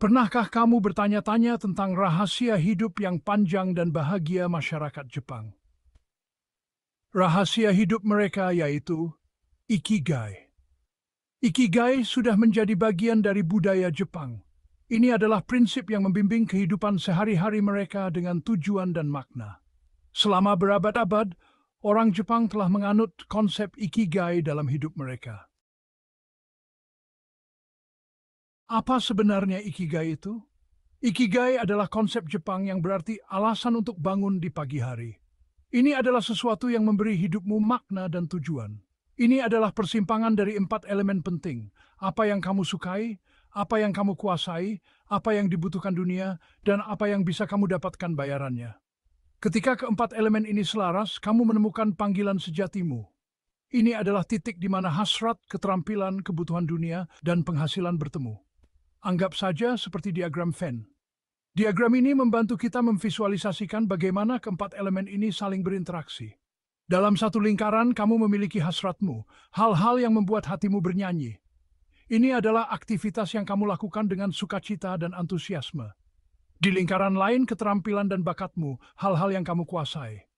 Pernahkah kamu bertanya-tanya tentang rahasia hidup yang panjang dan bahagia masyarakat Jepang? Rahasia hidup mereka yaitu Ikigai. Ikigai sudah menjadi bagian dari budaya Jepang. Ini adalah prinsip yang membimbing kehidupan sehari-hari mereka dengan tujuan dan makna. Selama berabad-abad, orang Jepang telah menganut konsep Ikigai dalam hidup mereka. Apa sebenarnya Ikigai itu? Ikigai adalah konsep Jepang yang berarti alasan untuk bangun di pagi hari. Ini adalah sesuatu yang memberi hidupmu makna dan tujuan. Ini adalah persimpangan dari 4 elemen penting. Apa yang kamu sukai, apa yang kamu kuasai, apa yang dibutuhkan dunia, dan apa yang bisa kamu dapatkan bayarannya. Ketika keempat elemen ini selaras, kamu menemukan panggilan sejatimu. Ini adalah titik di mana hasrat, keterampilan, kebutuhan dunia, dan penghasilan bertemu. Anggap saja seperti diagram Venn. Diagram ini membantu kita memvisualisasikan bagaimana keempat elemen ini saling berinteraksi. Dalam satu lingkaran, kamu memiliki hasratmu, hal-hal yang membuat hatimu bernyanyi. Ini adalah aktivitas yang kamu lakukan dengan sukacita dan antusiasme. Di lingkaran lain, keterampilan dan bakatmu, hal-hal yang kamu kuasai.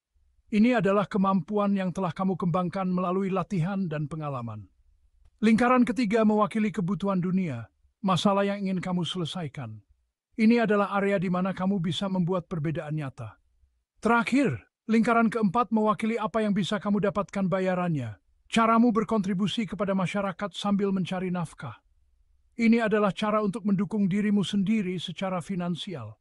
Ini adalah kemampuan yang telah kamu kembangkan melalui latihan dan pengalaman. Lingkaran ketiga mewakili kebutuhan dunia, masalah yang ingin kamu selesaikan. Ini adalah area di mana kamu bisa membuat perbedaan nyata. Terakhir, lingkaran keempat mewakili apa yang bisa kamu dapatkan bayarannya. Caramu berkontribusi kepada masyarakat sambil mencari nafkah. Ini adalah cara untuk mendukung dirimu sendiri secara finansial.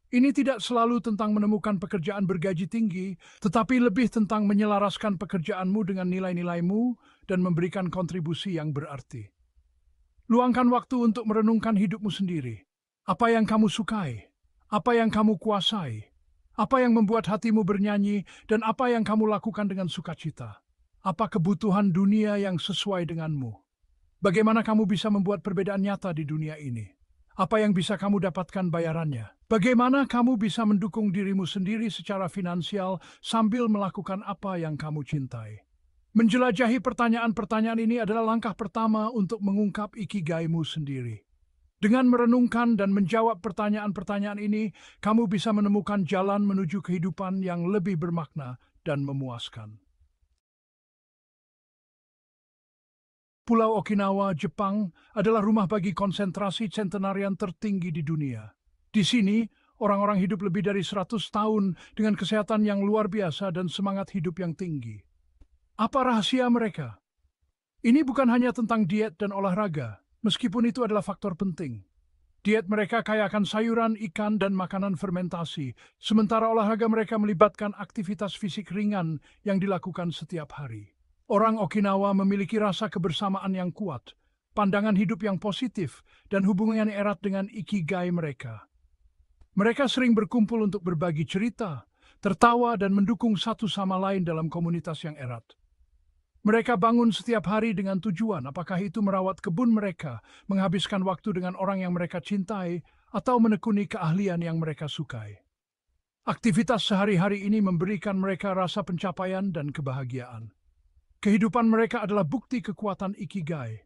Ini tidak selalu tentang menemukan pekerjaan bergaji tinggi, tetapi lebih tentang menyelaraskan pekerjaanmu dengan nilai-nilaimu dan memberikan kontribusi yang berarti. Luangkan waktu untuk merenungkan hidupmu sendiri. Apa yang kamu sukai? Apa yang kamu kuasai? Apa yang membuat hatimu bernyanyi dan apa yang kamu lakukan dengan sukacita? Apa kebutuhan dunia yang sesuai denganmu? Bagaimana kamu bisa membuat perbedaan nyata di dunia ini? Apa yang bisa kamu dapatkan bayarannya? Bagaimana kamu bisa mendukung dirimu sendiri secara finansial sambil melakukan apa yang kamu cintai? Menjelajahi pertanyaan-pertanyaan ini adalah langkah pertama untuk mengungkap ikigaimu sendiri. Dengan merenungkan dan menjawab pertanyaan-pertanyaan ini, kamu bisa menemukan jalan menuju kehidupan yang lebih bermakna dan memuaskan. Pulau Okinawa, Jepang, adalah rumah bagi konsentrasi centenarian tertinggi di dunia. Di sini, orang-orang hidup lebih dari 100 tahun dengan kesehatan yang luar biasa dan semangat hidup yang tinggi. Apa rahasia mereka? Ini bukan hanya tentang diet dan olahraga, meskipun itu adalah faktor penting. Diet mereka kaya akan sayuran, ikan, dan makanan fermentasi, sementara olahraga mereka melibatkan aktivitas fisik ringan yang dilakukan setiap hari. Orang Okinawa memiliki rasa kebersamaan yang kuat, pandangan hidup yang positif, dan hubungan yang erat dengan ikigai mereka. Mereka sering berkumpul untuk berbagi cerita, tertawa, dan mendukung satu sama lain dalam komunitas yang erat. Mereka bangun setiap hari dengan tujuan, apakah itu merawat kebun mereka, menghabiskan waktu dengan orang yang mereka cintai, atau menekuni keahlian yang mereka sukai. Aktivitas sehari-hari ini memberikan mereka rasa pencapaian dan kebahagiaan. Kehidupan mereka adalah bukti kekuatan ikigai.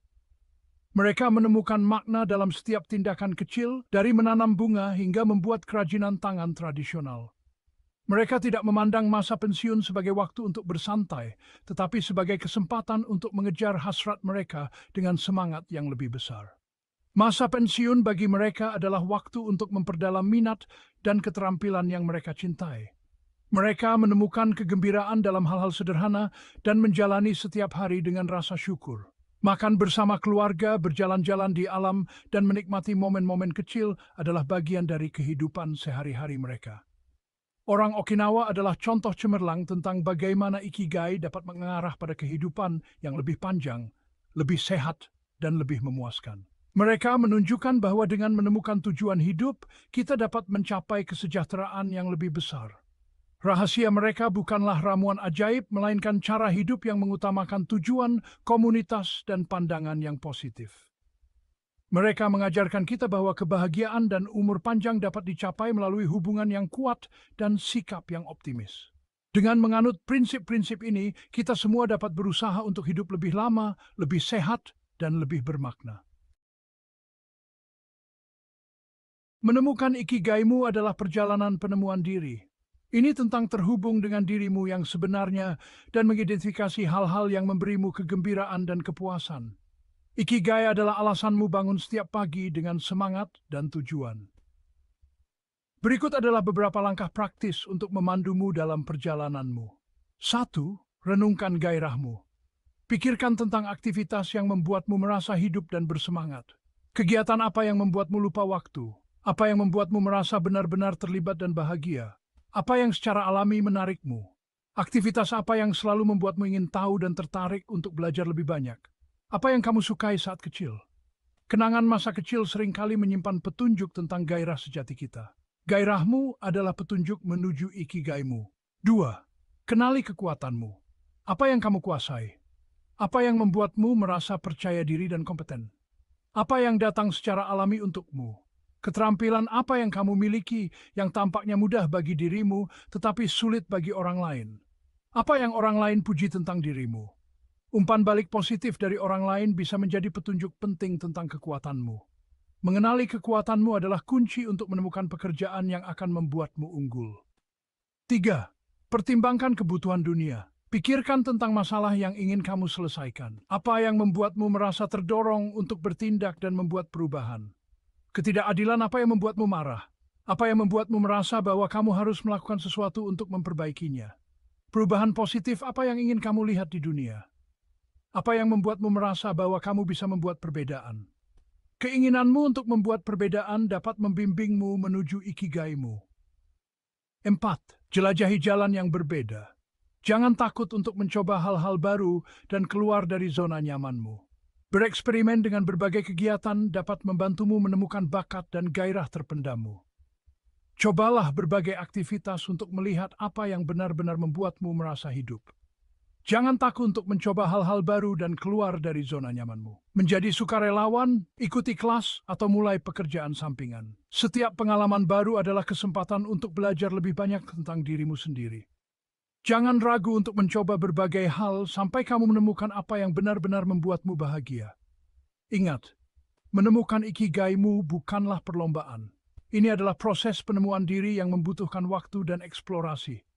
Mereka menemukan makna dalam setiap tindakan kecil, dari menanam bunga hingga membuat kerajinan tangan tradisional. Mereka tidak memandang masa pensiun sebagai waktu untuk bersantai, tetapi sebagai kesempatan untuk mengejar hasrat mereka dengan semangat yang lebih besar. Masa pensiun bagi mereka adalah waktu untuk memperdalam minat dan keterampilan yang mereka cintai. Mereka menemukan kegembiraan dalam hal-hal sederhana dan menjalani setiap hari dengan rasa syukur. Makan bersama keluarga, berjalan-jalan di alam, dan menikmati momen-momen kecil adalah bagian dari kehidupan sehari-hari mereka. Orang Okinawa adalah contoh cemerlang tentang bagaimana ikigai dapat mengarah pada kehidupan yang lebih panjang, lebih sehat, dan lebih memuaskan. Mereka menunjukkan bahwa dengan menemukan tujuan hidup, kita dapat mencapai kesejahteraan yang lebih besar. Rahasia mereka bukanlah ramuan ajaib, melainkan cara hidup yang mengutamakan tujuan, komunitas, dan pandangan yang positif. Mereka mengajarkan kita bahwa kebahagiaan dan umur panjang dapat dicapai melalui hubungan yang kuat dan sikap yang optimis. Dengan menganut prinsip-prinsip ini, kita semua dapat berusaha untuk hidup lebih lama, lebih sehat, dan lebih bermakna. Menemukan ikigaimu adalah perjalanan penemuan diri. Ini tentang terhubung dengan dirimu yang sebenarnya dan mengidentifikasi hal-hal yang memberimu kegembiraan dan kepuasan. Ikigai adalah alasanmu bangun setiap pagi dengan semangat dan tujuan. Berikut adalah beberapa langkah praktis untuk memandumu dalam perjalananmu. 1. Renungkan gairahmu. Pikirkan tentang aktivitas yang membuatmu merasa hidup dan bersemangat. Kegiatan apa yang membuatmu lupa waktu? Apa yang membuatmu merasa benar-benar terlibat dan bahagia? Apa yang secara alami menarikmu? Aktivitas apa yang selalu membuatmu ingin tahu dan tertarik untuk belajar lebih banyak? Apa yang kamu sukai saat kecil? Kenangan masa kecil seringkali menyimpan petunjuk tentang gairah sejati kita. Gairahmu adalah petunjuk menuju ikigaimu. 2. Kenali kekuatanmu. Apa yang kamu kuasai? Apa yang membuatmu merasa percaya diri dan kompeten? Apa yang datang secara alami untukmu? Keterampilan apa yang kamu miliki yang tampaknya mudah bagi dirimu tetapi sulit bagi orang lain? Apa yang orang lain puji tentang dirimu? Umpan balik positif dari orang lain bisa menjadi petunjuk penting tentang kekuatanmu. Mengenali kekuatanmu adalah kunci untuk menemukan pekerjaan yang akan membuatmu unggul. 3. Pertimbangkan kebutuhan dunia. Pikirkan tentang masalah yang ingin kamu selesaikan. Apa yang membuatmu merasa terdorong untuk bertindak dan membuat perubahan? Ketidakadilan apa yang membuatmu marah? Apa yang membuatmu merasa bahwa kamu harus melakukan sesuatu untuk memperbaikinya? Perubahan positif apa yang ingin kamu lihat di dunia? Apa yang membuatmu merasa bahwa kamu bisa membuat perbedaan? Keinginanmu untuk membuat perbedaan dapat membimbingmu menuju ikigaimu. 4. Jelajahi jalan yang berbeda. Jangan takut untuk mencoba hal-hal baru dan keluar dari zona nyamanmu. Bereksperimen dengan berbagai kegiatan dapat membantumu menemukan bakat dan gairah terpendammu. Cobalah berbagai aktivitas untuk melihat apa yang benar-benar membuatmu merasa hidup. Jangan takut untuk mencoba hal-hal baru dan keluar dari zona nyamanmu. Menjadi sukarelawan, ikuti kelas, atau mulai pekerjaan sampingan. Setiap pengalaman baru adalah kesempatan untuk belajar lebih banyak tentang dirimu sendiri. Jangan ragu untuk mencoba berbagai hal sampai kamu menemukan apa yang benar-benar membuatmu bahagia. Ingat, menemukan ikigaimu bukanlah perlombaan. Ini adalah proses penemuan diri yang membutuhkan waktu dan eksplorasi.